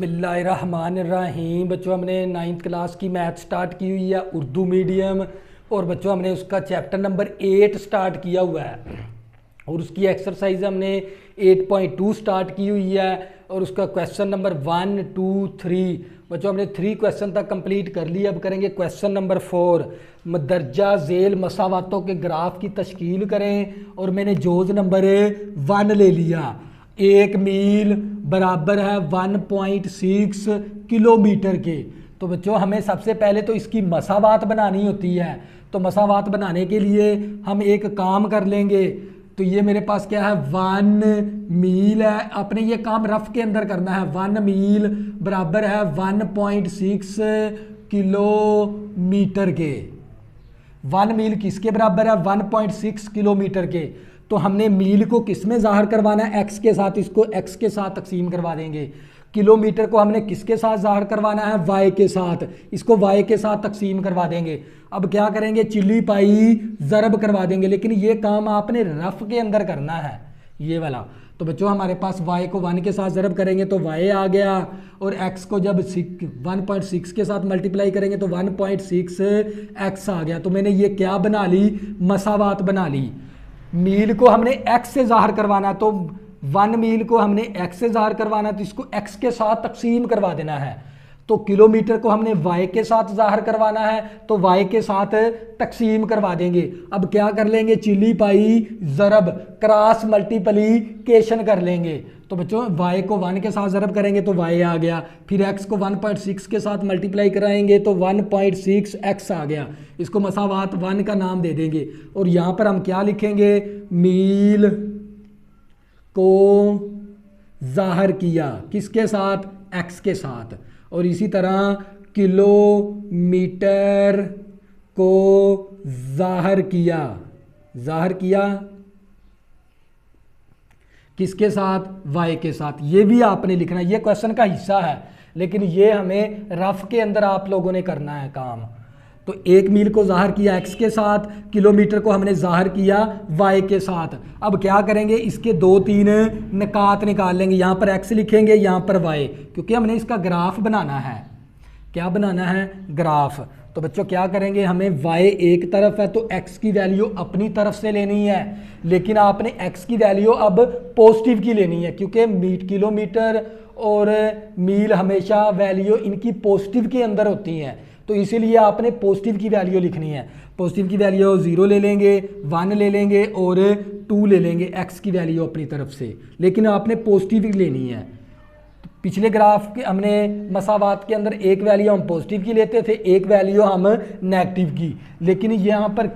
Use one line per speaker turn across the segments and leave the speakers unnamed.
बिस्मिल्लाहिर्रहमानिर्रहीम। बच्चों हमने 9th क्लास की मैथ स्टार्ट की हुई है उर्दू मीडियम, और बच्चों हमने उसका चैप्टर नंबर 8 स्टार्ट किया हुआ है और उसकी एक्सरसाइज हमने 8.2 स्टार्ट की हुई है और उसका क्वेश्चन नंबर 1, 2, 3 बच्चों हमने 3 क्वेश्चन तक कंप्लीट कर लिया। अब करेंगे क्वेश्चन नंबर 4। मदरजा झेल मसावातों के ग्राफ की तश्कील करें और मैंने जोज नंबर 1 ले लिया। 1 मील बराबर है 1.6 किलोमीटर के। तो बच्चों हमें सबसे पहले तो इसकी मसावात बनानी होती है। तो मसावात बनाने के लिए हम एक काम कर लेंगे। तो ये मेरे पास क्या है, 1 मील है। अपने ये काम रफ के अंदर करना है। 1 मील बराबर है 1.6 किलोमीटर के। 1 मील किसके बराबर है, 1.6 किलोमीटर के। तो हमने मील को किस में ज़ाहिर करवाना है, एक्स के साथ। इसको एक्स के साथ तकसीम करवा देंगे। किलोमीटर को हमने किसके साथ ज़ाहिर करवाना है, वाई के साथ। इसको वाई के साथ तकसीम करवा देंगे। अब क्या करेंगे, चिल्ली पाई ज़रब करवा देंगे। लेकिन ये काम आपने रफ के अंदर करना है, ये वाला। तो बच्चों हमारे पास y को 1 के साथ ज़रब करेंगे तो y आ गया, और x को जब 1.6 के साथ मल्टीप्लाई करेंगे तो 1.6 x आ गया। तो मैंने ये क्या बना ली, मसावात बना ली। मील को हमने x से ज़ाहिर करवाना है, तो 1 मील को हमने x से ज़ाहिर करवाना है तो इसको x के साथ तकसीम करवा देना है। तो किलोमीटर को हमने y के साथ ज़ाहिर करवाना है तो y के साथ तकसीम करवा देंगे। अब क्या कर लेंगे, चिल्ली पाई ज़रब क्रॉस मल्टीप्लिकेशन कर लेंगे। तो बच्चों y को 1 के साथ ज़रब करेंगे तो y आ गया, फिर x को 1.6 के साथ मल्टीप्लाई कराएंगे तो 1.6 x आ गया। इसको मसावात 1 का नाम दे देंगे। और यहाँ पर हम क्या लिखेंगे, मील को ज़ाहिर किया किसके साथ, x के साथ। और इसी तरह किलोमीटर को ज़ाहिर किया किसके साथ, y के साथ। ये भी आपने लिखना, ये क्वेश्चन का हिस्सा है, लेकिन ये हमें रफ के अंदर आप लोगों ने करना है काम। तो 1 मील को ज़ाहिर किया x के साथ, किलोमीटर को हमने ज़ाहिर किया y के साथ। अब क्या करेंगे, इसके 2-3 निकात निकाल लेंगे। यहाँ पर x लिखेंगे, यहाँ पर y, क्योंकि हमने इसका ग्राफ बनाना है। क्या बनाना है, ग्राफ। तो बच्चों क्या करेंगे, हमें y एक तरफ है तो x की वैल्यू अपनी तरफ से लेनी है, लेकिन आपने x की वैल्यू अब पॉजिटिव की लेनी है, क्योंकि किलोमीटर और मील हमेशा वैल्यू इनकी पॉजिटिव के अंदर होती हैं। तो इसीलिए आपने पॉजिटिव की वैल्यू लिखनी है। पॉजिटिव की वैल्यू 0 ले लेंगे, 1 ले लेंगे और 2 ले लेंगे x की वैल्यू अपनी तरफ से, लेकिन आपने पॉजिटिव ही लेनी है। तो पिछले ग्राफ के हमने मसावात के अंदर एक वैल्यू हम पॉजिटिव की लेते थे, एक वैल्यू हम नेगेटिव की, लेकिन यहाँ पर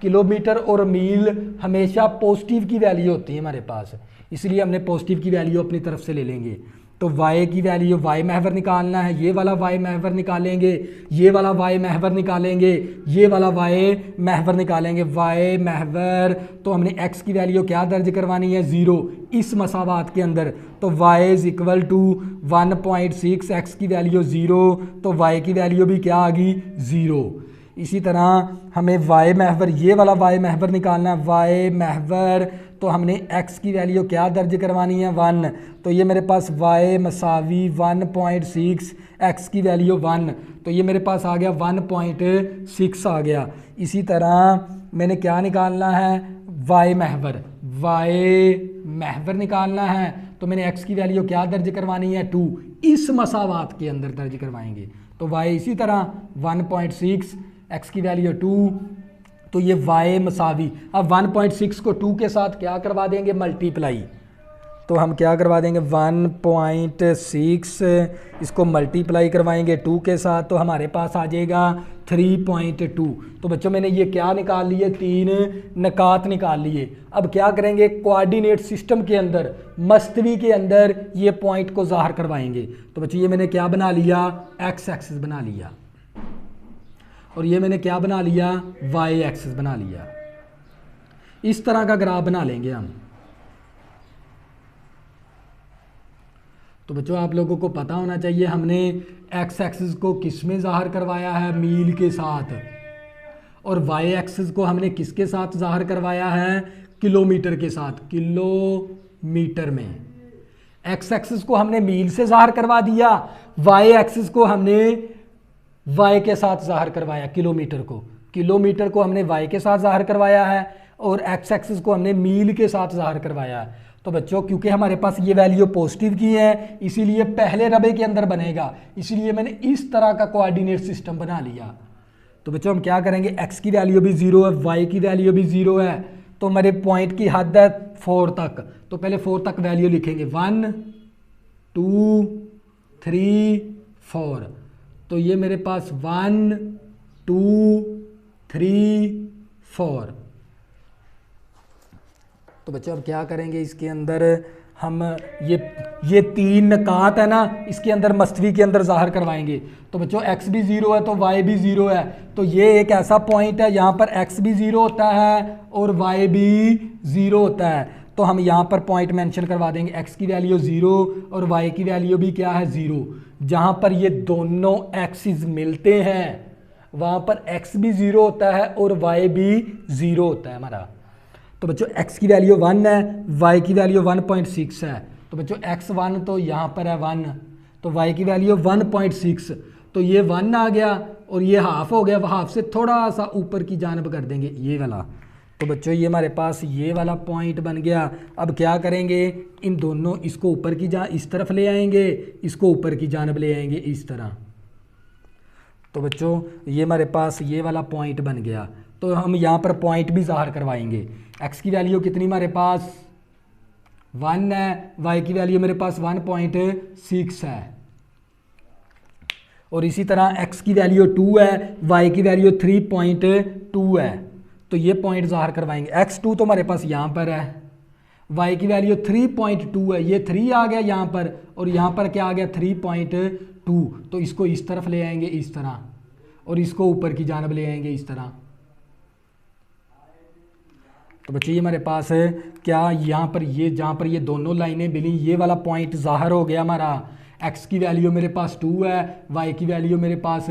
किलोमीटर और मील हमेशा पॉजिटिव की वैल्यू होती है हमारे पास, इसलिए हमने पॉजिटिव की वैल्यू अपनी तरफ से ले लेंगे। तो y की वैल्यू, y महवर निकालना है, ये वाला y महवर निकालेंगे, ये वाला y महवर निकालेंगे, ये वाला y महवर निकालेंगे। y महवर तो हमने x की वैल्यू क्या दर्ज करवानी है, 0 इस मसावात के अंदर। तो y is equal to 1.6, x की वैल्यू 0, तो y की वैल्यू भी क्या आ गई, 0। इसी तरह हमें y महवर, ये वाला y महवर निकालना है। y महवर तो हमने x की वैल्यू क्या दर्ज करवानी है, 1। तो ये मेरे पास y मसावी 1.6, x की वैल्यू 1, तो ये मेरे पास आ गया 1.6 आ गया। इसी तरह मैंने क्या निकालना है, y महवर निकालना है। तो मैंने x की वैल्यू क्या दर्ज करवानी है, 2 इस मसावात के अंदर दर्ज करवाएंगे। तो y इसी तरह 1.6, x की वैल्यू 2, तो ये y मसावी। अब 1.6 को 2 के साथ क्या करवा देंगे, मल्टीप्लाई। तो हम क्या करवा देंगे, 1.6 इसको मल्टीप्लाई करवाएंगे 2 के साथ, तो हमारे पास आ जाएगा 3.2। तो बच्चों मैंने ये क्या निकाल लिए, 3 निकात निकाल लिए। अब क्या करेंगे, कोऑर्डिनेट सिस्टम के अंदर, मस्तवी के अंदर ये पॉइंट को ज़ाहिर करवाएंगे। तो बच्चों ये मैंने क्या बना लिया, x एक्सिस बना लिया, और ये मैंने क्या बना लिया, y एक्सिस बना लिया। इस तरह का ग्राफ बना लेंगे हम। तो बच्चों आप लोगों को पता होना चाहिए हमने x एक्सिस को किस में ज़ाहिर करवाया है, मील के साथ, और y एक्सिस को हमने किसके साथ ज़ाहिर करवाया है, किलोमीटर के साथ, किलोमीटर में। एक्स एक्सिस को हमने मील से ज़ाहिर करवा दिया, वाई एक्सिस को हमने वाई के साथ ज़ाहिर करवाया, किलोमीटर को हमने वाई के साथ ज़ाहिर करवाया है और एक्स एक्सिस को हमने मील के साथ ज़ाहिर करवाया है। तो बच्चों क्योंकि हमारे पास ये वैल्यू पॉजिटिव की है इसीलिए पहले रबे के अंदर बनेगा, इसीलिए मैंने इस तरह का कोऑर्डिनेट सिस्टम बना लिया। तो बच्चों हम क्या करेंगे, x की वैल्यू भी 0 है, y की वैल्यू भी 0 है, तो हमारे पॉइंट की हद है 4 तक, तो पहले 4 तक वैल्यू लिखेंगे 1 2 3 4। तो ये मेरे पास 1 2 3 4। तो बच्चों अब क्या करेंगे, इसके अंदर हम ये 3 नकात है ना, इसके अंदर मस्तवी के अंदर ज़ाहिर करवाएंगे। तो बच्चों x भी 0 है तो y भी 0 है, तो ये एक ऐसा पॉइंट है यहाँ पर x भी 0 होता है और y भी 0 होता है। तो हम यहाँ पर पॉइंट मेंशन करवा देंगे, x की वैल्यू 0 और y की वैल्यू भी क्या है 0। जहाँ पर ये दोनों एक्सिस मिलते हैं वहाँ पर x भी 0 होता है और y भी 0 होता है हमारा। तो बच्चों x की वैल्यू 1 है, y की वैल्यू 1.6 है। तो बच्चों x1 तो यहाँ पर है 1, तो y की वैल्यू 1.6, तो ये 1 आ गया और ये हाफ हो गया, हाफ से थोड़ा सा ऊपर की जानब कर देंगे ये वाला। तो बच्चों ये हमारे पास ये वाला पॉइंट बन गया। अब क्या करेंगे, इन दोनों इसको ऊपर की इस तरफ ले आएंगे, इसको ऊपर की जानब ले आएंगे इस तरह। तो बच्चों ये हमारे पास ये वाला पॉइंट बन गया। तो हम यहाँ पर पॉइंट भी ज़ाहिर करवाएंगे। x की वैल्यू कितनी हमारे पास 1 है, y की वैल्यू मेरे पास 1.6 है और इसी तरह x की वैल्यू 2 है, y की वैल्यू 3.2 है। तो ये पॉइंट ज़ाहिर करवाएंगे। x2 तो हमारे पास यहाँ पर है, y की वैल्यू 3.2 है, ये 3 आ गया यहाँ पर और यहाँ पर क्या आ गया 3.2। तो इसको इस तरफ ले आएंगे इस तरह और इसको ऊपर की जानब ले आएंगे इस तरह। तो बच्चे ये हमारे पास है क्या, यहाँ पर ये जहाँ पर ये दोनों लाइनें मिली ये वाला पॉइंट ज़ाहिर हो गया हमारा। x की वैल्यू मेरे पास 2 है, y की वैल्यू मेरे पास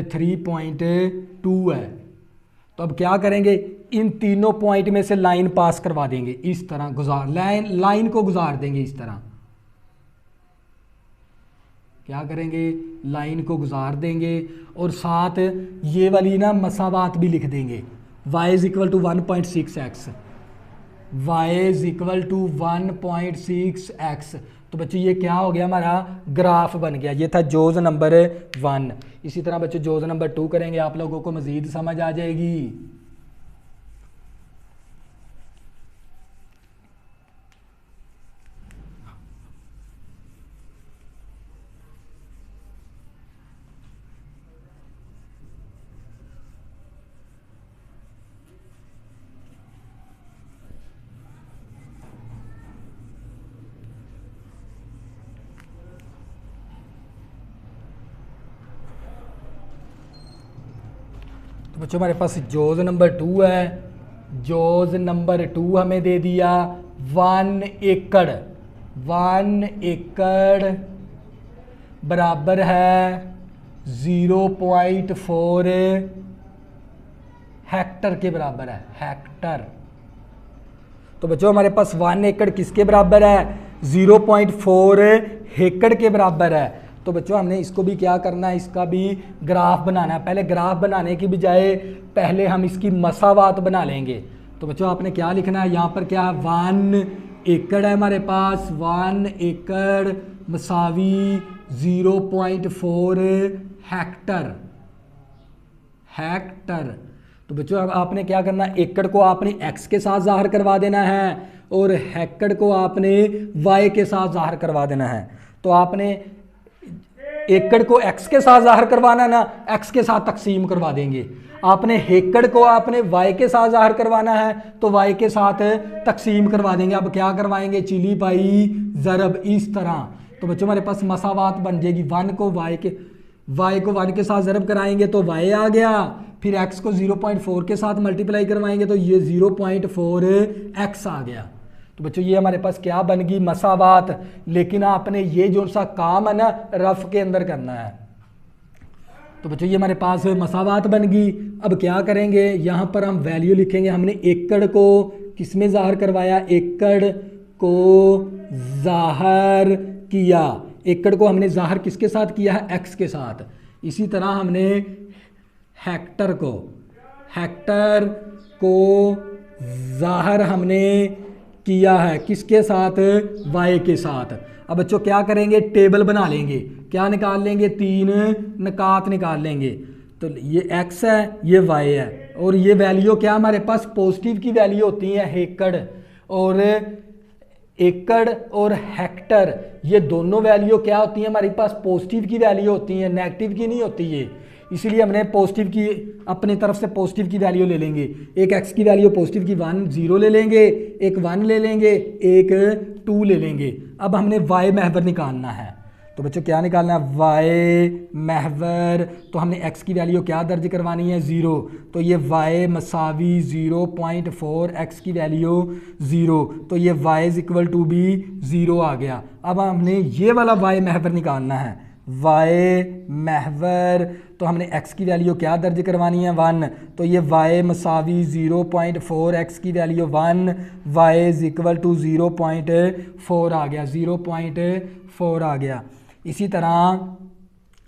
3.2 है। तो अब क्या करेंगे, इन तीनों पॉइंट में से लाइन पास करवा देंगे इस तरह, लाइन को गुजार देंगे इस तरह। क्या करेंगे, लाइन को गुजार देंगे और साथ ये वाली ना मसावात भी लिख देंगे, y is equal to 1.6x, y is equal to 1.6x। तो बच्चों ये क्या हो गया, हमारा ग्राफ बन गया। ये था जोज नंबर 1। इसी तरह बच्चों जोज नंबर 2 करेंगे, आप लोगों को मज़ीद समझ आ जाएगी। तो बच्चों हमारे पास जोज नंबर 2 है। जोज नंबर 2 हमें दे दिया 1 एकड़। 1 एकड़ बराबर है 0.4 हेक्टर के बराबर है, हेक्टर। तो बच्चों हमारे पास 1 एकड़ किसके बराबर है, 0.4 हेक्टर के बराबर है। तो बच्चों हमने इसको भी क्या करना है, इसका भी ग्राफ बनाना है। पहले ग्राफ बनाने की बजाय पहले हम इसकी मसावात बना लेंगे। तो बच्चों आपने क्या लिखना है, यहाँ पर क्या है 1 एकड़ है हमारे पास, 1 एकड़ मसावी 0.4 हेक्टर, हेक्टर। तो बच्चों अब आपने क्या करना है, एकड़ को आपने x के साथ ज़ाहिर करवा देना है और हेक्टर को आपने y के साथ ज़ाहिर करवा देना है। तो आपने एकड़ को x के साथ ज़ाहिर करवाना ना, x के साथ तकसीम करवा देंगे। आपने हेक्टर को आपने y के साथ ज़ाहिर करवाना है तो y के साथ तकसीम करवा देंगे। अब क्या करवाएंगे, चिली पाई ज़रब इस तरह। तो बच्चों हमारे पास मसावात बन जाएगी, 1 को y को 1 के साथ ज़रब कराएंगे तो y आ गया, फिर x को 0.4 के साथ मल्टीप्लाई करवाएंगे तो ये 0.4x आ गया। तो बच्चों ये हमारे पास क्या बन गई, मसावात। लेकिन आपने ये जो सा काम है ना रफ के अंदर करना है। तो बच्चों ये हमारे पास मसावात बन गई। अब क्या करेंगे, यहाँ पर हम वैल्यू लिखेंगे। हमने एकड़ को किस में ज़ाहिर करवाया, एकड़ को जाहिर किया। एकड़ को हमने जाहिर किसके साथ किया है? एक्स के साथ। इसी तरह हमने हेक्टर को जाहिर हमने किया है किसके साथ? वाई के साथ। अब बच्चों क्या करेंगे? टेबल बना लेंगे। क्या निकाल लेंगे? 3 निकात निकाल लेंगे। तो ये x है, ये y है, और ये वैल्यू क्या हमारे पास? पॉजिटिव की वैल्यू होती है एकड़ और हेक्टर, ये दोनों वैल्यू क्या होती है हमारे पास? पॉजिटिव की वैल्यू होती है, नेगेटिव की नहीं होती है। इसीलिए हमने पॉजिटिव की अपनी तरफ से पॉजिटिव की वैल्यू ले लेंगे। एक x की वैल्यू पॉजिटिव की 1 0 ले लेंगे, एक 1 ले लेंगे, एक 2 ले लेंगे। अब हमने y महवर निकालना है। तो बच्चों क्या निकालना है? y महवर। तो हमने x की वैल्यू क्या दर्ज करवानी है? 0। तो ये y मसावी 0.4, x की वैल्यू 0, तो ये y इज इक्वल टू भी 0 आ गया। अब हमने ये वाला y महवर निकालना है। y महवर, तो हमने x की वैल्यू क्या दर्ज करवानी है? 1। तो ये y मसावी 0.4, x की value 1, y is equal to 0.4 आ गया, 0.4 आ गया। इसी तरह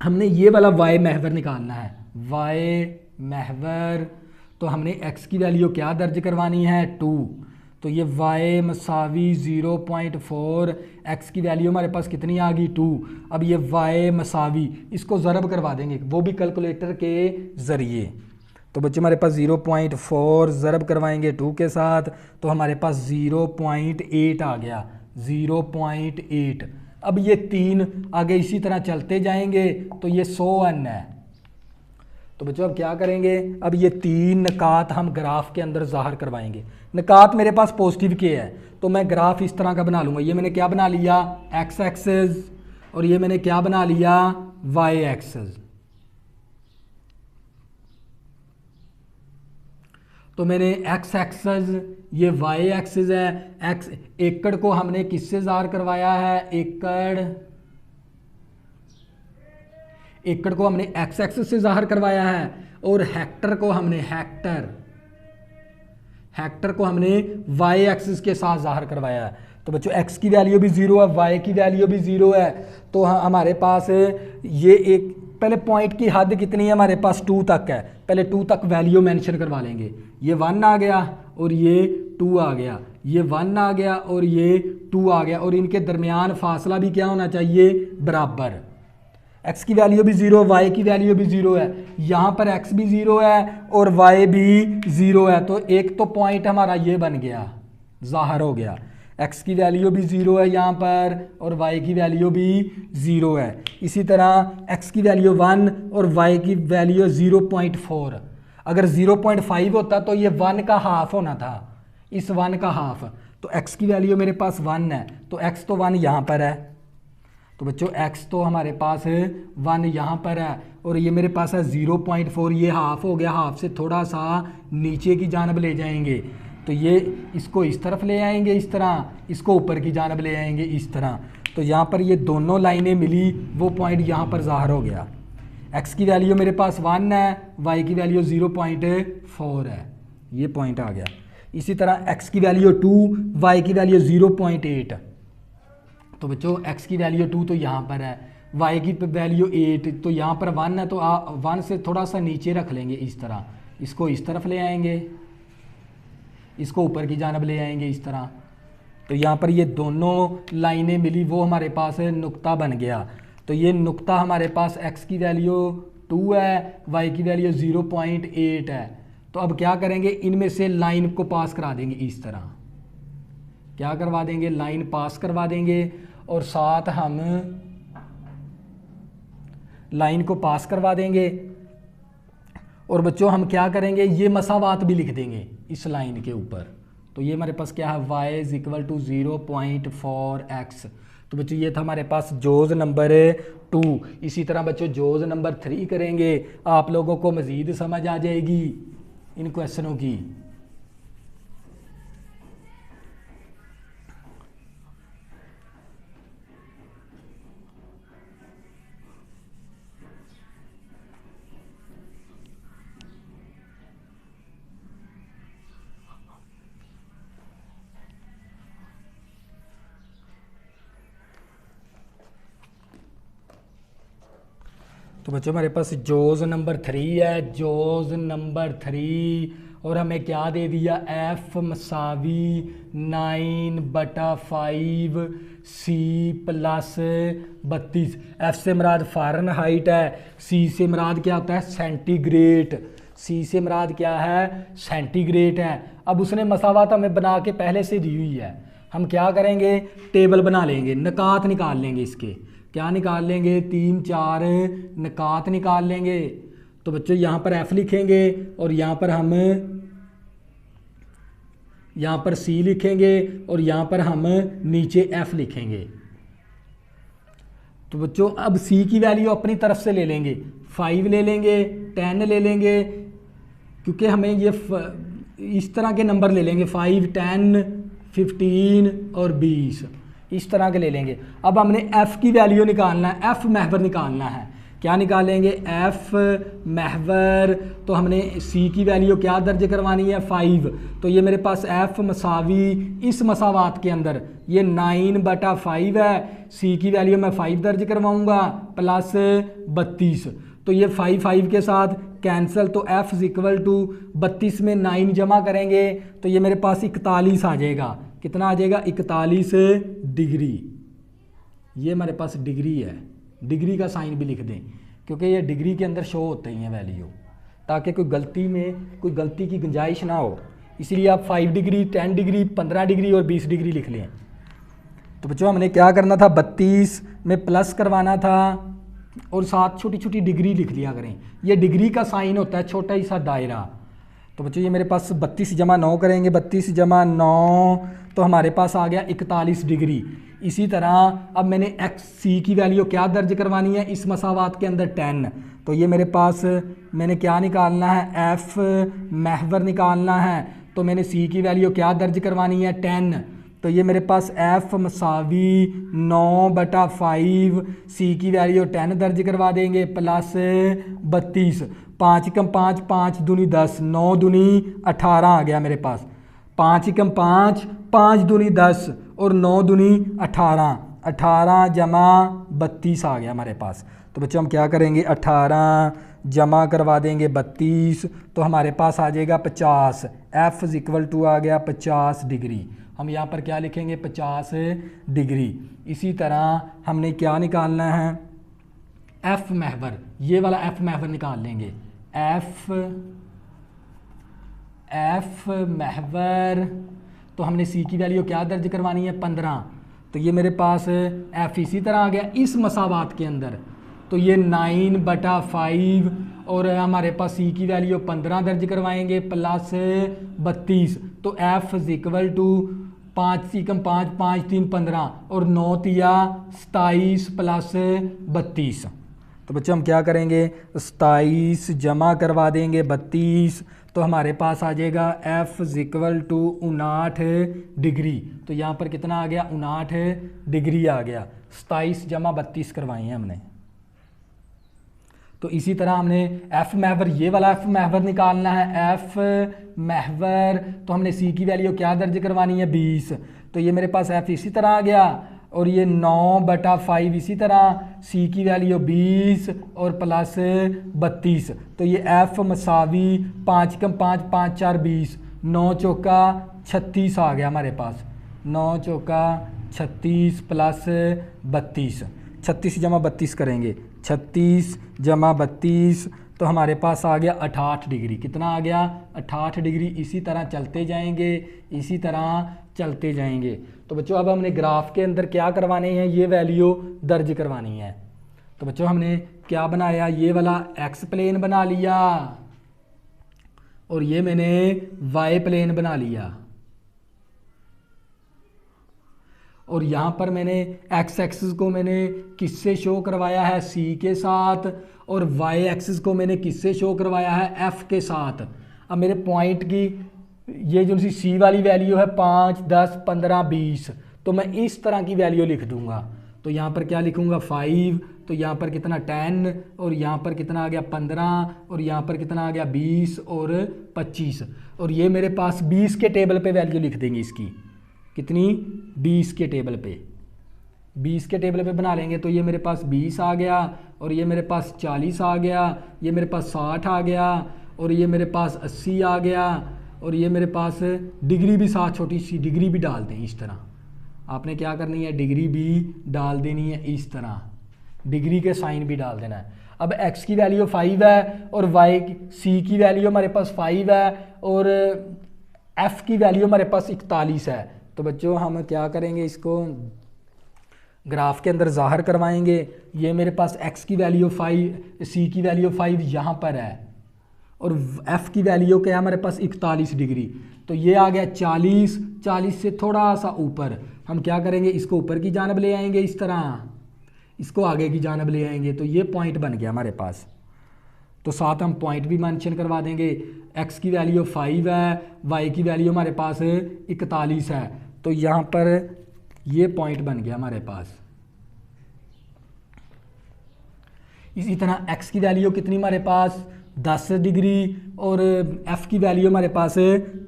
हमने ये वाला y महवर निकालना है। y महवर, तो हमने x की वैल्यू क्या दर्ज करवानी है? 2। तो ये y मसावी 0.4, x की वैल्यू हमारे पास कितनी आ गई? 2। अब ये y मसावी, इसको ज़रब करवा देंगे, वो भी कैलकुलेटर के ज़रिए। तो बच्चे हमारे पास 0.4 ज़रब करवाएंगे 2 के साथ, तो हमारे पास 0.8 आ गया, 0.8। अब ये 3 आगे इसी तरह चलते जाएंगे, तो ये 100n है। तो बच्चों अब क्या करेंगे? अब ये 3 निकात हम ग्राफ के अंदर ज़ाहिर करवाएंगे। निकात मेरे पास पॉजिटिव के है, तो मैं ग्राफ इस तरह का बना लूँगा। ये मैंने क्या बना लिया? x एक्सिस, और ये मैंने क्या बना लिया? y axis. तो मैंने x एक्सिस, ये y एक्सिस है। x एकड़ को हमने किससे ज़ाहिर करवाया है? एकड़ को हमने x एक्सिस से ज़ाहिर करवाया है, और हेक्टर को हमने y एक्सिस के साथ ज़ाहिर करवाया है। तो बच्चों x की वैल्यू भी 0 है, y की वैल्यू भी 0 है। तो हमारे पास ये एक पहले पॉइंट की हद कितनी है हमारे पास? 2 तक है। पहले 2 तक वैल्यू मेंशन करवा लेंगे। ये 1 आ गया और ये 2 आ गया, ये 1 आ गया और ये 2 आ गया, और इनके दरमियान फासला भी क्या होना चाहिए? बराबर। x की वैल्यू भी 0, y की वैल्यू भी 0 है, यहाँ पर x भी 0 है और y भी 0 है। तो एक तो पॉइंट हमारा ये बन गया, ज़ाहिर हो गया। x की वैल्यू भी 0 है यहाँ पर, और y की वैल्यू भी 0 है। इसी तरह x की वैल्यू 1 और y की वैल्यू 0.4। अगर 0.5 होता तो ये 1 का हाफ होना था, इस 1 का हाफ। तो x की वैल्यू मेरे पास 1 है, तो x तो 1 यहाँ पर है। तो बच्चों x तो हमारे पास 1 यहाँ पर है, और ये मेरे पास है 0.4, ये हाफ हो गया। हाफ से थोड़ा सा नीचे की जानब ले जाएंगे, तो ये इसको इस तरफ ले आएंगे इस तरह, इसको ऊपर की जानब ले आएंगे इस तरह। तो यहाँ पर ये दोनों लाइनें मिली, वो पॉइंट यहाँ पर ज़ाहिर हो गया। x की वैल्यू मेरे पास 1 है, y की वैल्यू 0.4 है, ये पॉइंट आ गया। इसी तरह x की वैल्यू 2, y की वैल्यू 0.8। तो बच्चों x की वैल्यू 2 तो यहाँ पर है, y की वैल्यू 8, तो यहाँ पर 1 है, तो 1 से थोड़ा सा नीचे रख लेंगे इस तरह, इसको इस तरफ ले आएंगे, इसको ऊपर की जानब ले आएंगे इस तरह। तो यहाँ पर ये दोनों लाइनें मिली, वो हमारे पास नुक्ता बन गया। तो ये नुक्ता हमारे पास x की वैल्यू 2 है, y की वैल्यू 0.8 है। तो अब क्या करेंगे? इनमें से लाइन को पास करा देंगे इस तरह। क्या करवा देंगे? लाइन पास करवा देंगे, और साथ हम लाइन को पास करवा देंगे। और बच्चों हम क्या करेंगे? ये मसावात भी लिख देंगे इस लाइन के ऊपर। तो ये हमारे पास क्या है? y is equal to 0.4x। तो बच्चों ये था हमारे पास जोज़ नंबर 2। इसी तरह बच्चों जोज़ नंबर 3 करेंगे, आप लोगों को मज़ीद समझ आ जाएगी इन क्वेश्चनों की। तो बच्चों हमारे पास जोज नंबर 3 है, जोज नंबर 3, और हमें क्या दे दिया, एफ मसावी 9/5 सी प्लस 32। एफ से मुराद फ़ारेनहाइट है, सी से मुराद क्या होता है, सेंटीग्रेड। सी से मुराद क्या है, सेंटीग्रेड है। अब उसने मसावात हमें बना के पहले से दी हुई है, हम क्या करेंगे, टेबल बना लेंगे, निकात निकाल लेंगे इसके। क्या निकाल लेंगे, 3 4 निकात निकाल लेंगे। तो बच्चों यहाँ पर एफ लिखेंगे और यहाँ पर हम यहाँ पर सी लिखेंगे और यहाँ पर हम नीचे एफ लिखेंगे। तो बच्चों अब सी की वैल्यू अपनी तरफ से ले लेंगे, 5 ले लेंगे, 10 ले लेंगे, क्योंकि हमें ये इस तरह के नंबर ले लेंगे, 5 10 15 और 20 इस तरह के ले लेंगे। अब हमने एफ़ की वैल्यू निकालना है, एफ़ महवर निकालना है। क्या निकालेंगे, एफ़ महवर। तो हमने सी की वैल्यू क्या दर्ज करवानी है, 5। तो ये मेरे पास एफ़ मसावी, इस मसावात के अंदर ये 9/5 है, सी की वैल्यू मैं 5 दर्ज करवाऊँगा प्लस 32। तो ये 5 5 के साथ कैंसिल, तो एफ इज इक्वल टू 32 में 9 जमा करेंगे तो ये मेरे पास 41 आ जाएगा। कितना आ जाएगा, 41 डिग्री। ये हमारे पास डिग्री है, डिग्री का साइन भी लिख दें क्योंकि ये डिग्री के अंदर शो होते हैं वैल्यू, ताकि कोई गलती की गुंजाइश ना हो। इसलिए आप 5 डिग्री, 10 डिग्री, 15 डिग्री और 20 डिग्री लिख लें। तो बच्चों हमने क्या करना था, 32 में प्लस करवाना था और साथ छोटी छोटी डिग्री लिख लिया करें। ये डिग्री का साइन होता है छोटा ही सा दायरा। तो बच्चों ये मेरे पास 32 जमा 9 करेंगे, 32 जमा 9 तो हमारे पास आ गया 41 डिग्री। इसी तरह अब मैंने एक्स सी की वैल्यू क्या दर्ज करवानी है इस मसावात के अंदर, 10। तो ये मेरे पास मैंने क्या निकालना है, एफ महवर निकालना है। तो मैंने सी की वैल्यू क्या दर्ज करवानी है, 10। तो ये मेरे पास एफ मसावी 9/5, सी की वैल्यू 10 दर्ज करवा देंगे प्लस 32। 5 एकम 5, 5 दूनी 10, 9 दूनी 18 आ गया मेरे पास। 5 एकम 5, 5 दूनी 10 और 9 दूनी 18, 18 जमा 32 आ गया हमारे पास। तो बच्चों हम क्या करेंगे, 18 जमा करवा देंगे 32 तो हमारे पास आ जाएगा 50। एफ इज इक्वल टू आ गया 50 डिग्री। हम यहाँ पर क्या लिखेंगे, 50 डिग्री। इसी तरह हमने क्या निकालना है, एफ महवर, ये वाला एफ महवर निकाल लेंगे। एफ महवर, तो हमने सी की वैल्यू क्या दर्ज करवानी है, 15। तो ये मेरे पास एफ इसी तरह आ गया इस मसावात के अंदर। तो ये 9/5 और हमारे पास सी की वैल्यू 15 दर्ज करवाएंगे प्लस 32। तो एफ इज इक्वल टू 5 एकम 5, 5 3 15 और 9 तिया 27 प्लस 32। तो बच्चों हम क्या करेंगे, 27 जमा करवा देंगे 32 तो हमारे पास आ जाएगा F is equal to 59 degree. तो यहाँ पर कितना आ गया, 59 डिग्री आ गया। 27 जमा 32 करवाए हैं हमने। तो इसी तरह हमने एफ महवर, ये वाला एफ महवर निकालना है। एफ महवर, तो हमने सी की वैल्यू क्या दर्ज करवानी है, 20। तो ये मेरे पास एफ इसी तरह आ गया और ये 9/5 इसी तरह, सी की वैल्यू 20 और प्लस 32। तो ये एफ मसावी 5 एकम 5, 5 4 20, 9 चौका 36 आ गया हमारे पास। 9 चौका 36 प्लस 32, 36 जमा 32 करेंगे, 36 जमा 32 तो हमारे पास आ गया 68 डिग्री। कितना आ गया, 68 डिग्री। इसी तरह चलते जाएंगे, इसी तरह चलते जाएंगे। तो बच्चों अब हमने ग्राफ के अंदर क्या करवाने हैं, ये वैल्यू दर्ज करवानी है। तो बच्चों हमने क्या बनाया, ये वाला एक्स प्लेन बना लिया और ये मैंने वाई प्लेन बना लिया और यहाँ पर मैंने एक्स एक्सिस को मैंने किससे शो करवाया है, सी के साथ, और वाई एक्सिस को मैंने किससे शो करवाया है, एफ के साथ। अब मेरे पॉइंट की ये जो सी वाली वैल्यू है 5 10 15 20, तो मैं इस तरह की वैल्यू लिख दूंगा। तो यहाँ पर क्या लिखूंगा, 5, तो यहाँ पर कितना 10 और यहाँ पर कितना आ गया 15 और यहाँ पर कितना आ गया 20 और 25। और ये मेरे पास 20 के टेबल पे वैल्यू लिख देंगे इसकी, कितनी, 20 के टेबल पे। 20 के टेबल पे बना लेंगे तो ये मेरे पास 20 आ गया, और ये मेरे पास 40 आ गया, ये मेरे पास 60 आ गया, और ये मेरे पास 80 आ गया, और ये मेरे पास डिग्री भी साथ छोटी सी डिग्री भी डाल दें इस तरह। आपने क्या करनी है, डिग्री भी डाल देनी है इस तरह, डिग्री के साइन भी डाल देना है। अब x की वैल्यू 5 है और c की वैल्यू हमारे पास 5 है और f की वैल्यू हमारे पास 41 है। तो बच्चों हम क्या करेंगे, इसको ग्राफ के अंदर ज़ाहिर करवाएंगे। ये मेरे पास x की वैल्यू 5, c की वैल्यू 5 यहाँ पर है, और f की वैल्यू क्या है हमारे पास 41 डिग्री। तो ये आ गया 40, 40 से थोड़ा सा ऊपर हम क्या करेंगे, इसको ऊपर की जानब ले आएंगे इस तरह, इसको आगे की जानब ले आएंगे, तो ये पॉइंट बन गया हमारे पास। तो साथ हम पॉइंट भी मेंशन करवा देंगे। x की वैल्यू 5 है, y की वैल्यू हमारे पास 41 है, तो यहाँ पर ये पॉइंट बन गया हमारे पास। इसी तरह x की वैल्यू कितनी हमारे पास 10 डिग्री और f की वैल्यू हमारे पास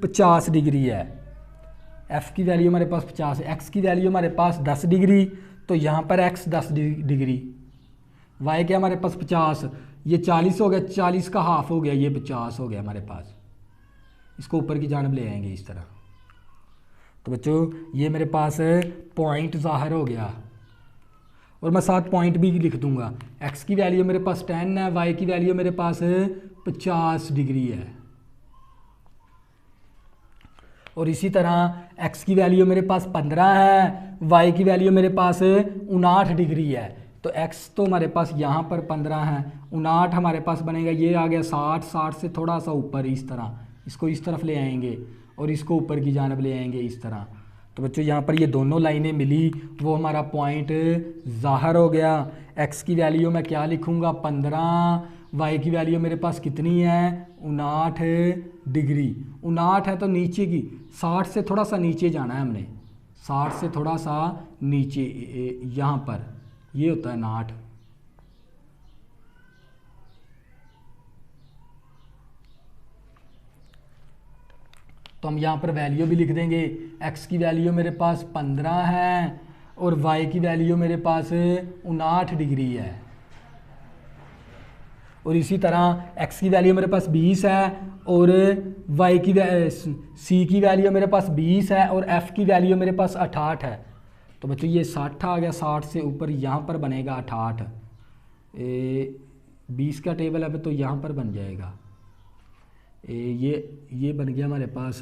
50 डिग्री है। f की वैल्यू हमारे पास 50 है, x की वैल्यू हमारे पास 10 डिग्री, तो यहाँ पर x 10 डिग्री, y क्या हमारे पास 50, ये 40 हो गया, 40 का हाफ हो गया, ये 50 हो गया हमारे पास। इसको ऊपर की जानब ले आएंगे इस तरह। तो बच्चों ये मेरे पास पॉइंट ज़ाहिर हो गया, और मैं साथ पॉइंट भी लिख दूंगा। x की वैल्यू मेरे पास 10 है, y की वैल्यू मेरे पास 50 डिग्री है, और इसी तरह x की वैल्यू मेरे पास 15 है, y की वैल्यू मेरे पास 59 डिग्री है। तो x तो हमारे पास यहाँ पर 15 है, 59 हमारे पास बनेगा, ये आ गया 60, 60 से थोड़ा सा ऊपर इस तरह, इसको इस तरफ ले आएंगे और इसको ऊपर की जानब ले आएंगे इस तरह। तो बच्चों यहाँ पर ये दोनों लाइनें मिली, वो हमारा पॉइंट ज़ाहिर हो गया। x की वैल्यू मैं क्या लिखूँगा 15, y की वैल्यू मेरे पास कितनी है 59 डिग्री, 59 है तो नीचे की 60 से थोड़ा सा नीचे जाना है हमने, 60 से थोड़ा सा नीचे, यहाँ पर ये होता है 59। तो हम यहाँ पर वैल्यू भी लिख देंगे। x की वैल्यू मेरे पास 15 है और y की वैल्यू मेरे पास 59 डिग्री है, और इसी तरह x की वैल्यू मेरे पास 20 है और y की c की वैल्यू मेरे पास 20 है और f की वैल्यू मेरे पास 68 है। तो बच्चों ये 60 आ गया, 60 से ऊपर यहाँ पर बनेगा 68, 20 का टेबल है तो यहाँ पर बन जाएगा, ये बन गया हमारे पास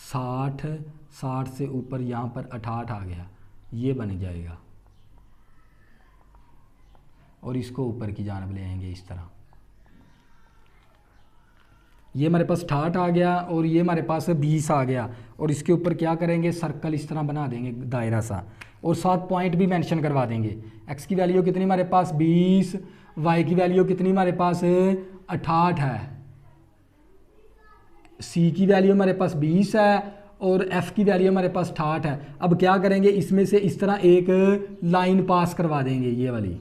60, 60 से ऊपर यहाँ पर 68 आ गया, ये बन जाएगा, और इसको ऊपर की जानब ले आएंगे इस तरह। ये हमारे पास 68 आ गया और ये हमारे पास 20 आ गया, और इसके ऊपर क्या करेंगे सर्कल इस तरह बना देंगे दायरा सा, और साथ पॉइंट भी मेंशन करवा देंगे। x की वैल्यू कितनी हमारे पास 20, y की वैल्यू कितनी हमारे पास 68 है, c की वैल्यू हमारे पास 20 है और f की वैल्यू हमारे पास 68 है। अब क्या करेंगे, इसमें से इस तरह एक लाइन पास करवा देंगे ये वाली,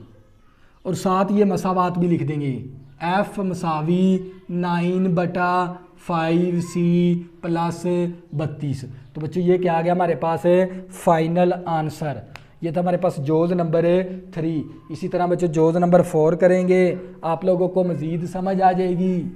और साथ ये मसावात भी लिख देंगे, f मसावी 9/5c प्लस 32। तो बच्चों ये क्या आ गया हमारे पास फाइनल आंसर, ये था हमारे पास जोज़ नंबर 3। इसी तरह बच्चों जोज़ नंबर 4 करेंगे, आप लोगों को मज़ीद समझ आ जाएगी।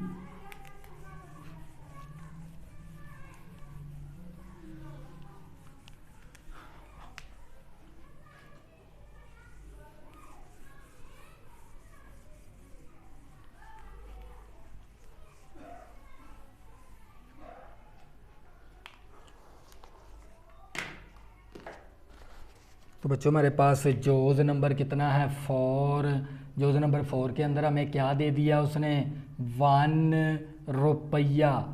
तो बच्चों हमारे पास जोज़ नंबर कितना है 4। जोज़ नंबर 4 के अंदर हमें क्या दे दिया उसने 1 रुपया,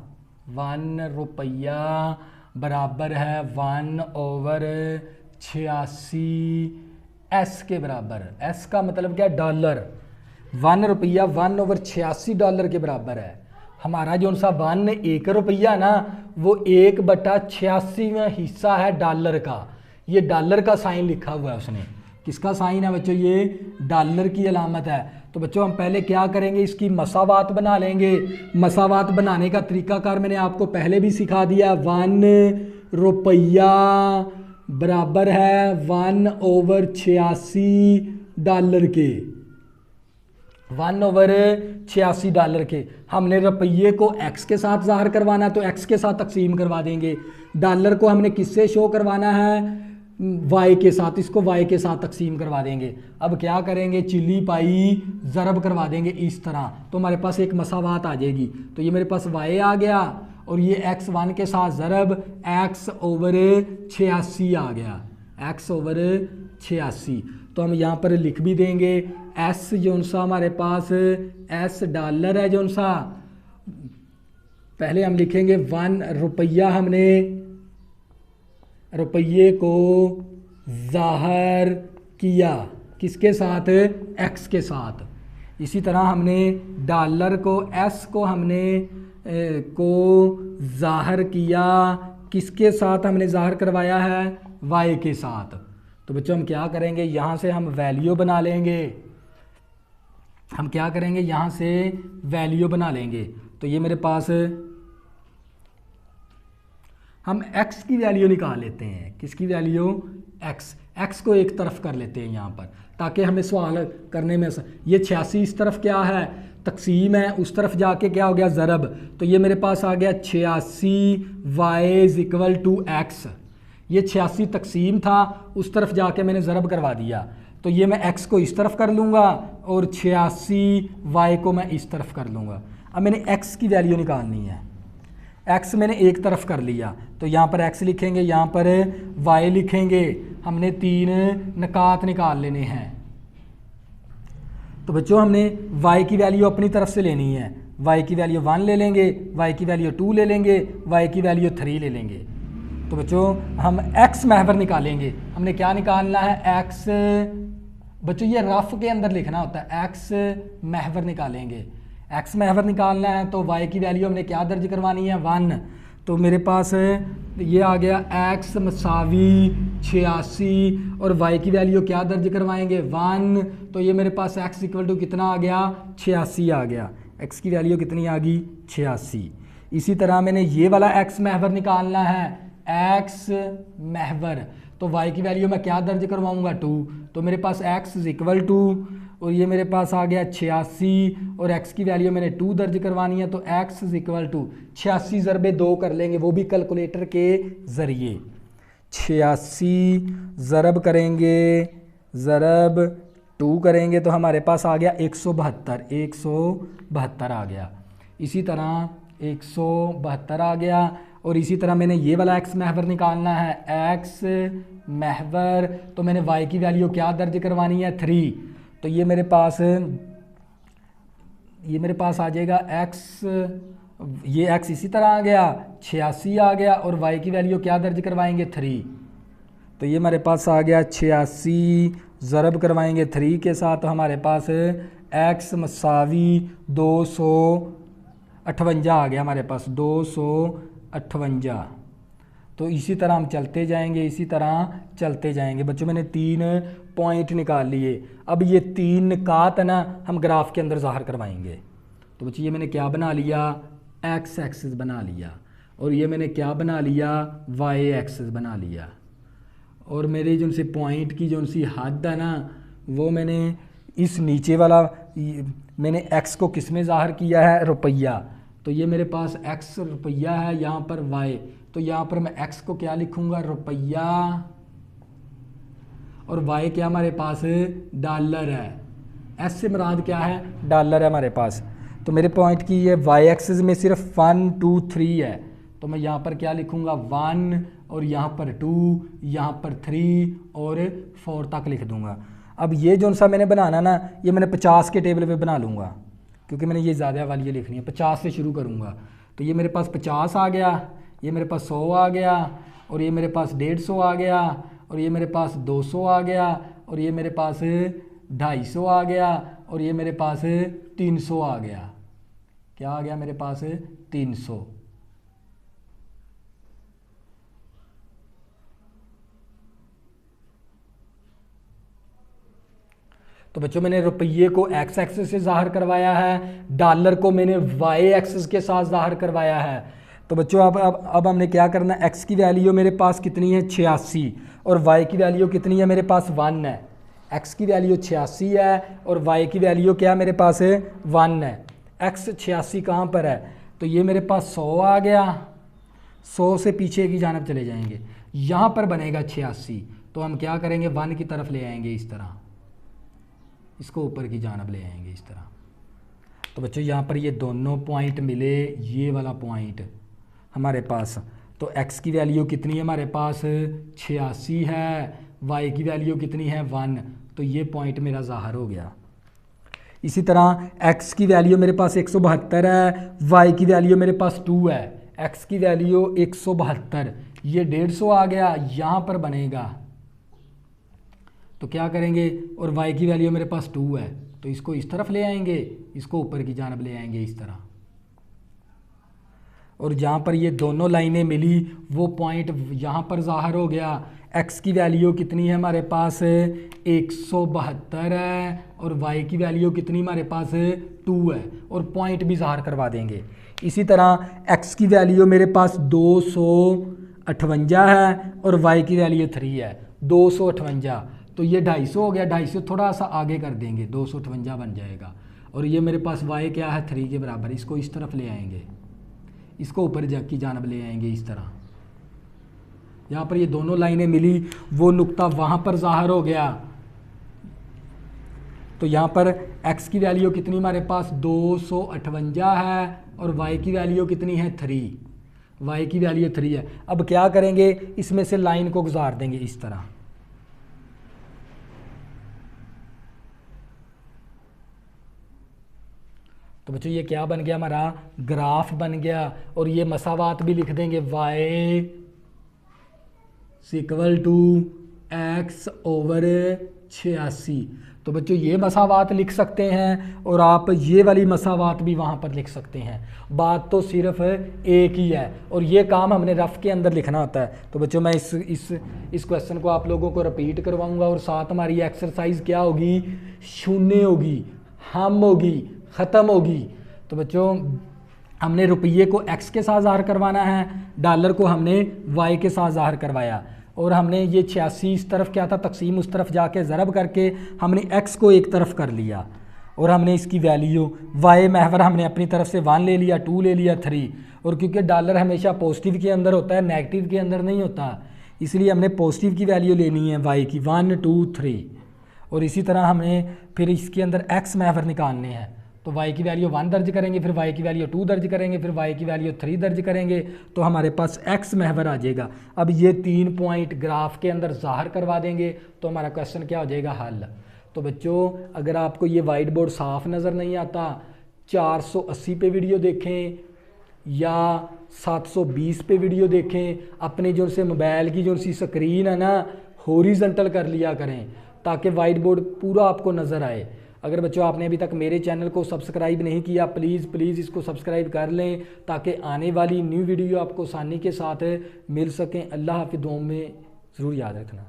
1 रुपया बराबर है 1/86 एस के बराबर। एस का मतलब क्या है डॉलर, 1 रुपया 1/86 डॉलर के बराबर है। हमारा जो सा 1 रुपया ना वो 1/86वां हिस्सा है डॉलर का, ये डॉलर का साइन लिखा हुआ है उसने। किसका साइन है बच्चों, ये डॉलर की अलामत है। तो बच्चों हम पहले क्या करेंगे, इसकी मसावात बना लेंगे। मसावात बनाने का तरीकाकार मैंने आपको पहले भी सिखा दिया। 1 रुपया बराबर है 1/86 के, 1/86 के। हमने रुपये को एक्स के साथ ज़ाहिर करवाना है तो एक्स के साथ तकसीम करवा देंगे। डॉलर को हमने किससे शो करवाना है, वाई के साथ, इसको वाई के साथ तकसीम करवा देंगे। अब क्या करेंगे, चिली पाई ज़रब करवा देंगे इस तरह, तो हमारे पास एक मसावात आ जाएगी। तो ये मेरे पास वाई आ गया और ये x1 के साथ ज़रब x/86 आ गया, x/86। तो हम यहाँ पर लिख भी देंगे s जो सा हमारे पास s डॉलर है जो सा, पहले हम लिखेंगे 1 रुपया, हमने रुपये को ज़ाहिर किया किसके साथ, x के साथ। इसी तरह हमने डॉलर को s को हमने को ज़ाहिर किया किसके साथ, हमने ज़ाहिर करवाया है y के साथ। तो बच्चों हम क्या करेंगे, यहाँ से हम वैल्यू बना लेंगे, हम क्या करेंगे यहाँ से वैल्यू बना लेंगे। तो ये मेरे पास हम x की वैल्यू निकाल लेते हैं, किसकी वैल्यू, x को एक तरफ कर लेते हैं यहाँ पर ताकि हमें सवाल करने में ये 86 इस तरफ क्या है, तकसीम है, उस तरफ जाके क्या हो गया ज़रब। तो ये मेरे पास आ गया 86y=x, ये 86 तकसीम था, उस तरफ जाके मैंने ज़रब करवा दिया। तो ये मैं x को इस तरफ कर लूँगा और 86y को मैं इस तरफ कर लूँगा। अब मैंने x की वैल्यू निकालनी है, x मैंने एक तरफ कर लिया तो यहाँ पर x लिखेंगे, यहाँ पर y लिखेंगे, हमने 3 निकात निकाल लेने हैं। तो बच्चों हमने y की वैल्यू अपनी तरफ से लेनी है, y की वैल्यू 1 ले लेंगे, y की वैल्यू 2 ले लेंगे, y की वैल्यू 3 ले लेंगे। तो बच्चों हम x महवर निकालेंगे, हमने क्या निकालना है, x, बच्चों ये रफ के अंदर लिखना होता है, x महवर निकालेंगे। x महवर निकालना है तो y की वैल्यू हमने क्या दर्ज करवानी है, 1। तो मेरे पास ये आ गया x = 86 और y की वैल्यू क्या दर्ज करवाएंगे, 1। तो ये मेरे पास x = कितना आ गया, 86 आ गया, x की वैल्यू कितनी आ गई, 86। इसी तरह मैंने ये वाला x महवर निकालना है, x महवर, तो y की वैल्यू मैं क्या दर्ज करवाऊंगा, 2। तो मेरे पास x = और ये मेरे पास आ गया 86 और x की वैल्यू मैंने 2 दर्ज करवानी है। तो x = 86 ज़रबे 2 कर लेंगे, वो भी कैलकुलेटर के ज़रिए। 86 ज़रब करेंगे, ज़रब 2 करेंगे तो हमारे पास आ गया 172 आ गया। इसी तरह 172 आ गया। और इसी तरह मैंने ये वाला x महवर निकालना है, x महवर, तो मैंने y की वैल्यू क्या दर्ज करवानी है, 3। तो ये मेरे पास आ जाएगा x, ये x इसी तरह आ गया, 86 आ गया और y की वैल्यू क्या दर्ज करवाएंगे, 3। तो ये हमारे पास आ गया 86 ज़रब करवाएंगे 3 के साथ, तो हमारे पास x = 258 आ गया, हमारे पास 258। तो इसी तरह हम चलते जाएंगे, इसी तरह चलते जाएंगे। बच्चों मैंने 3 पॉइंट निकाल लिए। अब ये 3 निकात है ना, हम ग्राफ के अंदर ज़ाहिर करवाएंगे। तो बच्चों ये मैंने क्या बना लिया, x एक्सिस बना लिया, और ये मैंने क्या बना लिया, y एक्सिस बना लिया। और मेरी जो सी पॉइंट की जो सी हद है ना, वो मैंने इस नीचे वाला, मैंने x को किस में ज़ाहिर किया है, रुपया। तो ये मेरे पास x रुपया है, यहाँ पर y, तो यहाँ पर मैं x को क्या लिखूँगा, रुपया, और y क्या हमारे पास डॉलर है। s से मुराद क्या है, डॉलर है हमारे पास। तो मेरे पॉइंट की ये y एक्सिस में सिर्फ 1 2 3 है, तो मैं यहाँ पर क्या लिखूँगा, 1, और यहाँ पर 2, यहाँ पर 3 और 4 तक लिख दूँगा। अब ये जो सा मैंने बनाना ना, ये मैंने 50 के टेबल पे बना लूँगा, क्योंकि मैंने ये ज़्यादा वाली लिखनी है, 50 से शुरू करूँगा। तो ये मेरे पास 50 आ गया, ये मेरे पास 100 आ गया, और ये मेरे पास 150 आ गया, और ये मेरे पास 200 आ गया, और ये मेरे पास 250 आ गया, और ये मेरे पास 300 आ गया। क्या आ गया मेरे पास, 300। तो बच्चों मैंने रुपये को x एक्सिस से ज़ाहिर करवाया है, डॉलर को मैंने y एक्सिस के साथ ज़ाहिर करवाया है। तो बच्चों अब हमने क्या करना है, x की वैल्यू मेरे पास कितनी है 86 और y की वैल्यू कितनी है मेरे पास 1 है। x की वैल्यू 86 है और y की वैल्यू क्या मेरे पास है 1 है। x 86 कहाँ पर है, तो ये मेरे पास 100 आ गया, 100 से पीछे की जानब चले जाएंगे, यहाँ पर बनेगा 86, तो हम क्या करेंगे 1 की तरफ ले आएंगे, इस तरह इसको ऊपर की जानब ले आएंगे इस तरह। तो बच्चों यहाँ पर ये दोनों पॉइंट मिले, ये वाला पॉइंट हमारे पास, तो x की वैल्यू कितनी है हमारे पास 86 है, y की वैल्यू कितनी है 1, तो ये पॉइंट मेरा ज़ाहिर हो गया। इसी तरह x की वैल्यू मेरे पास 172 है, y की वैल्यू मेरे पास 2 है, x की वैल्यू 172, ये 150 आ गया, यहाँ पर बनेगा, तो क्या करेंगे, और y की वैल्यू मेरे पास 2 है, तो इसको इस तरफ ले आएंगे, इसको ऊपर की जानब ले आएंगे इस तरह, और जहाँ पर ये दोनों लाइनें मिली वो पॉइंट यहाँ पर ज़ाहिर हो गया। x की वैल्यू कितनी है हमारे पास 172 है और y की वैल्यू कितनी हमारे पास 2 है, और पॉइंट भी ज़ाहिर करवा देंगे। इसी तरह x की वैल्यू मेरे पास 258 है और y की वैल्यू 3 है, 258, तो ये 250 हो गया, 250 थोड़ा सा आगे कर देंगे, 258 बन जाएगा, और ये मेरे पास y क्या है 3 के बराबर, इसको इस तरफ ले आएंगे, इसको ऊपर की जानब ले आएंगे इस तरह। यहाँ पर ये दोनों लाइनें मिली, वो नुक्ता वहाँ पर ज़ाहिर हो गया, तो यहाँ पर x की वैल्यू कितनी हमारे पास 258 है और y की वैल्यू कितनी है 3, y की वैल्यू 3 है। अब क्या करेंगे, इसमें से लाइन को गुजार देंगे इस तरह, तो बच्चों ये क्या बन गया हमारा ग्राफ बन गया, और ये मसावात भी लिख देंगे y equal to x over 86। तो बच्चों ये मसावात लिख सकते हैं और आप ये वाली मसावात भी वहाँ पर लिख सकते हैं, बात तो सिर्फ एक ही है, और ये काम हमने रफ़ के अंदर लिखना होता है। तो बच्चों मैं इस क्वेश्चन को आप लोगों को रिपीट करवाऊँगा, और साथ हमारी एक्सरसाइज क्या होगी, शून्य होगी, हम होगी, ख़त्म होगी। तो बच्चों हमने रुपये को x के साथ ज़ाहिर करवाना है, डॉलर को हमने y के साथ ज़ाहिर करवाया, और हमने ये 86 इस तरफ क्या था तकसीम उस तरफ जाके ज़रब करके हमने x को एक तरफ कर लिया, और हमने इसकी वैल्यू y महवर हमने अपनी तरफ से 1 ले लिया, 2 ले लिया, 3, और क्योंकि डॉलर हमेशा पॉजिटिव के अंदर होता है, नेगेटिव के अंदर नहीं होता, इसलिए हमने पॉजिटिव की वैल्यू लेनी है y की 1 2 3, और इसी तरह हमें फिर इसके अंदर x महवर निकालने हैं। तो y की वैल्यू 1 दर्ज करेंगे, फिर y की वैल्यू 2 दर्ज करेंगे, फिर y की वैल्यू 3 दर्ज करेंगे, तो हमारे पास x महवर आ जाएगा। अब ये 3 पॉइंट ग्राफ के अंदर ज़ाहिर करवा देंगे तो हमारा क्वेश्चन क्या हो जाएगा, हल। तो बच्चों अगर आपको ये वाइट बोर्ड साफ़ नज़र नहीं आता, 480 पे वीडियो देखें या 720 पे वीडियो देखें, अपने जो से मोबाइल की जो सी स्क्रीन है ना हॉरिजॉन्टल कर लिया करें ताकि वाइट बोर्ड पूरा आपको नज़र आए। अगर बच्चों आपने अभी तक मेरे चैनल को सब्सक्राइब नहीं किया, प्लीज़ इसको सब्सक्राइब कर लें ताकि आने वाली न्यू वीडियो आपको आसानी के साथ मिल सकें। अल्लाह हाफ़िज़, दुआओं में ज़रूर याद रखना।